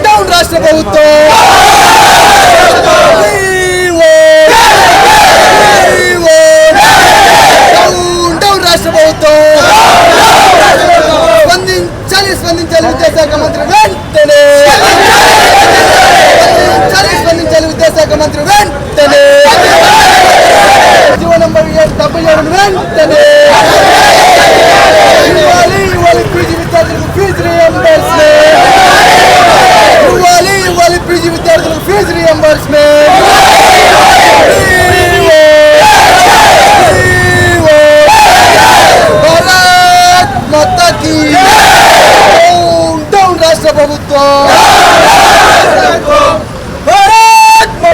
Down రాష్ట్ర ప్రభుత్వం down రాష్ట్ర ప్రభుత్వం స్పందించాలి విద్యాశాఖ మంత్రి వెంటనే స్పందించాలి విద్యాశాఖ మంత్రి వెంటనే జీవో నంబర్ 77 వెంటనే ఇవ్వాలి పీజీ విద్యార్థులకు ఫీజు రీయింబర్స్మెంట్ ఇవ్వాలి పీజీ విద్యార్థులకు ఫీజు రీయింబర్స్మెంట్ భారత్ మాతా కీ డౌన్ రాష్ట్ర ప్రభుత్వం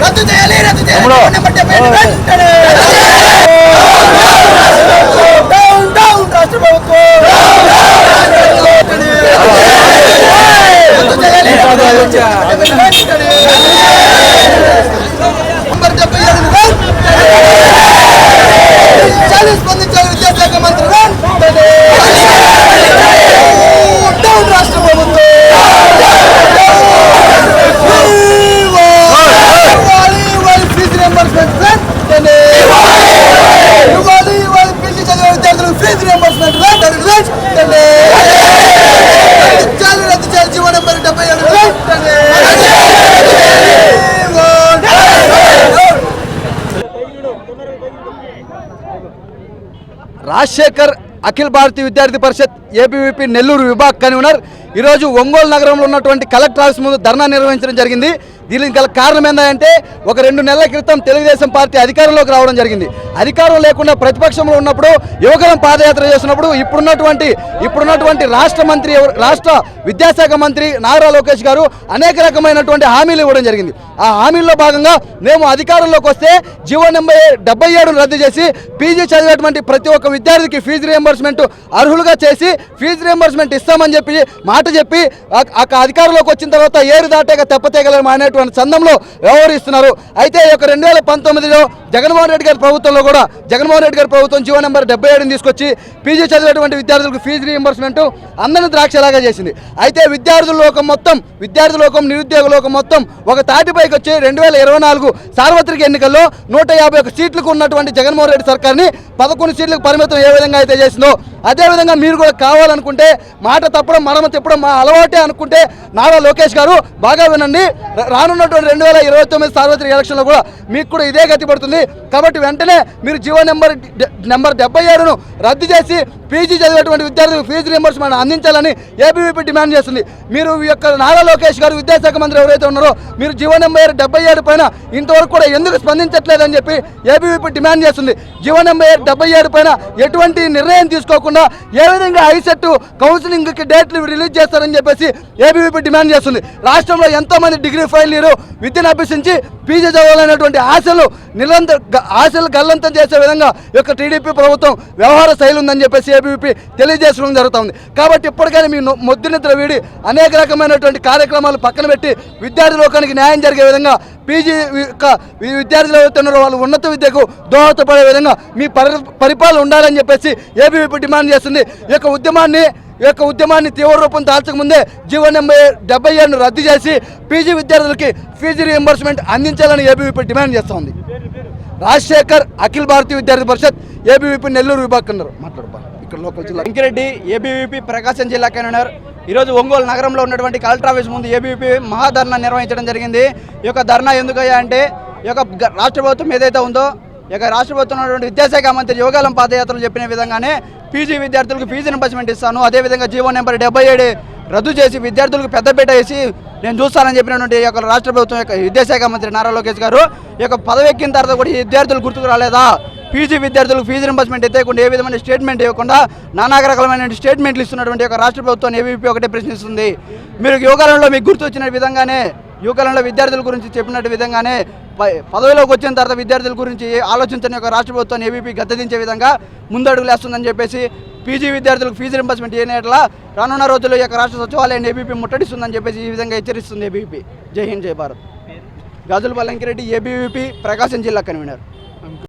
రద్దు చేయాలి నెంబర్ 77 వెంటనే డౌన్ రాష్ట్ర ప్రభుత్వం రద్దు చేయాలి నెంబర్ 77 స్పందించాలి విద్యాశాఖ మంత్రి వెంటనే డౌన్ రాష్ట్ర ప్రభుత్వం ఫీజు రీయింబర్స్మెంట్ వెంటనే ఇవ్వాలి పీజీ చదివే విద్యార్థులకు ఫీజు రీయింబర్స్మెంట్ వెంటనే రద్దు చేయాలి జీవో నెంబర్ 77 వెంటనే రాజశేఖర్ అఖిల భారతీయ విద్యార్థి పరిషత్ ఏబీవీపీ నెల్లూరు విభాగ్ కన్వీనర్ ఈరోజు ఒంగోలు నగరంలో ఉన్నటువంటి కలెక్టర్ ఆఫీస్ ముందు ధర్నా నిర్వహించడం జరిగింది. దీనికి గల కారణం ఏంటంటే ఒక 2 నెలల క్రితం తెలుగుదేశం పార్టీ అధికారంలోకి రావడం జరిగింది. అధికారం లేకుండా ప్రతిపక్షంలో ఉన్నప్పుడు యువగలం పాదయాత్ర చేస్తున్నప్పుడు ఇప్పుడున్నటువంటి రాష్ట్ర విద్యాశాఖ మంత్రి నారా లోకేష్ గారు అనేక రకమైనటువంటి హామీలు ఇవ్వడం జరిగింది. ఆ హామీల్లో భాగంగా మేము అధికారంలోకి వస్తే జీవో నెంబర్ 77 రద్దు చేసి పీజీ చదివేటువంటి ప్రతి ఒక్క విద్యార్థికి ఫీజు రీయింబర్స్మెంట్ అర్హులుగా చేసి ఫీజు రీయింబర్స్మెంట్ ఇస్తామని మాట చెప్పి అధికారంలోకి వచ్చిన తర్వాత ఏరు దాటాక తెప్పతేగలమా అనేటువంటి సందంలో వ్యవహరిస్తున్నారు. అయితే ఈ యొక్క 2019లో జగన్మోహన్ రెడ్డి గారి ప్రభుత్వం జీవో నెంబర్ 77 తీసుకొచ్చి పీజీ చదివేటువంటి విద్యార్థులకు ఫీజు రీయింబర్స్మెంట్ అందరిని ద్రాక్షలాగా చేసింది. అయితే విద్యార్థి లోకం నిరుద్యోగ లోకం మొత్తం ఒక తాటిపైకి వచ్చి 2024 సార్వత్రిక ఎన్నికల్లో 151 సీట్లకు ఉన్నటువంటి జగన్మోహన్ రెడ్డి సర్కార్ని 11 సీట్లకు పరిమితం ఏ విధంగా అయితే చేసిందో అదేవిధంగా మీరు కూడా కావాలనుకుంటే మాట తప్పడం మడమ తిప్పడం మా అలవాటే అనుకుంటే నారా లోకేష్ గారు బాగా వినండి, రానున్నటువంటి 2029 సార్వత్రిక ఎలక్షన్లో కూడా మీకు కూడా ఇదే గతి పడుతుంది. కాబట్టి వెంటనే మీరు జీవో నెంబర్ 77ను రద్దు చేసి పీజీ చదివేటువంటి విద్యార్థులకు ఫీజు రీయింబర్స్మెంట్ అందించాలని ఏబీవీపీ డిమాండ్ చేస్తుంది. మీరు ఈ యొక్క నారా లోకేష్ గారు విద్యాశాఖ మంత్రి ఎవరైతే ఉన్నారో మీరు జీవో నెంబర్ 77 పైన ఇంతవరకు కూడా ఎందుకు స్పందించట్లేదని చెప్పి ఏబీవీపీ డిమాండ్ చేస్తుంది. జీవో నెంబర్ 77 పైన ఎటువంటి నిర్ణయం తీసుకోకుండా ఏ విధంగా ఐసెట్ కౌన్సిలింగ్కి డేట్లు రిలీజ్ చేస్తారని చెప్పేసి ఏబీవీపీ డిమాండ్ చేస్తుంది. రాష్ట్రంలో ఎంతోమంది డిగ్రీ ఫైల్ విద్యను అభ్యసించి పీజీ చదవాలనేటువంటి ఆశలు గల్లంతం చేసే విధంగా ఈ యొక్క టీడీపీ ప్రభుత్వం వ్యవహార శైలి ఉందని చెప్పేసి ఏబీవీపీ తెలియజేసడం జరుగుతుంది. కాబట్టి ఇప్పటికైనా మీ మొద్దు నిద్ర వీడి అనేక రకమైనటువంటి కార్యక్రమాలు పక్కన పెట్టి విద్యార్థి లోకానికి న్యాయం జరిగే విధంగా పీజీ విద్యార్థులు ఎవరుతున్నారో వాళ్ళు ఉన్నత విద్యకు దోహదపడే విధంగా మీ పరిపాలన ఉండాలని చెప్పేసి ఏబీవీపీ డిమాండ్ చేస్తుంది. ఈ యొక్క ఉద్యమాన్ని తీవ్ర రూపం దాల్చకముందే జీవో నెంబర్ 77ను రద్దు చేసి పీజీ విద్యార్థులకి ఫీజు రీయింబర్స్మెంట్ అందించాలని ఏబీవీపీ డిమాండ్ చేస్తోంది. రాజశేఖర్ అఖిల భారతీయ విద్యార్థి పరిషత్ ఏబీవీపీ నెల్లూరు విభాగ్ కన్వీనర్ మాట్లాడతారు. ఇక్కడ లోకల్ జిల్లా వెంకరెడ్డి ఏబీవీపీ ప్రకాశం జిల్లా కన్వీనర్ ఈరోజు ఒంగోలు నగరంలో ఉన్నటువంటి కలెక్టర్ ఆఫీస్ ముందు ఏబీవీపీ మహాధర్నా నిర్వహించడం జరిగింది. ఈ యొక్క ధర్నా ఎందుకయ్యా అంటే ఈ యొక్క రాష్ట్ర ప్రభుత్వం ఏదైతే ఉందో ఈ యొక్క రాష్ట్ర ప్రభుత్వం ఉన్నటువంటి విద్యాశాఖ మంత్రి యువగలం పాదయాత్రలు చెప్పిన విధంగానే పీజీ విద్యార్థులకు ఫీజు రీయింబర్స్మెంట్ ఇస్తాను, అదేవిధంగా జీవో నెంబర్ 77 రద్దు చేసి విద్యార్థులకు పెద్దపీట వేసి నేను చూస్తానని చెప్పినటువంటి ఈ యొక్క రాష్ట్ర ప్రభుత్వం యొక్క విద్యాశాఖ మంత్రి నారా లోకేష్ గారు ఈ యొక్క పదవి ఎక్కిన తర్వాత కూడా ఈ విద్యార్థులు గుర్తుకు రాలేదా? పీజీ విద్యార్థులకు ఫీజు రీయింబర్స్మెంట్ ఎత్తేయకుండా ఏ విధమైన స్టేట్మెంట్ ఇవ్వకుండా నానా రకాలమైన స్టేట్మెంట్లు ఇస్తున్నటువంటి ఒక రాష్ట్ర ప్రభుత్వం ఏబీవీపీ ఒకటే ప్రశ్నిస్తుంది. మీరు యువకాలంలో మీకు గుర్తు వచ్చిన విధంగానే యువకాలంలో విద్యార్థుల గురించి చెప్పినట్టు విధంగానే పదవిలోకి వచ్చిన తర్వాత విద్యార్థుల గురించి ఆలోచించని ఒక రాష్ట్ర ప్రభుత్వాన్ని ఏబీవీపీ గద్దెదించే విధంగా ముందడుగులు వేస్తుందని చెప్పేసి పీజీ విద్యార్థులకు ఫీజు రీయింబర్స్మెంట్ చేయనట్లా రానున్న రోజుల్లో ఈ యొక్క రాష్ట్ర సచివాలయాన్ని ఏబీవీపీ ముట్టడిస్తుందని చెప్పేసి ఈ విధంగా హెచ్చరిస్తుంది ఏబీవీపీ. జై హింద్, జై భారత్. గాజులపల్లి వెంకరెడ్డి ఏబీవీపీ ప్రకాశం జిల్లా కన్వీనర్.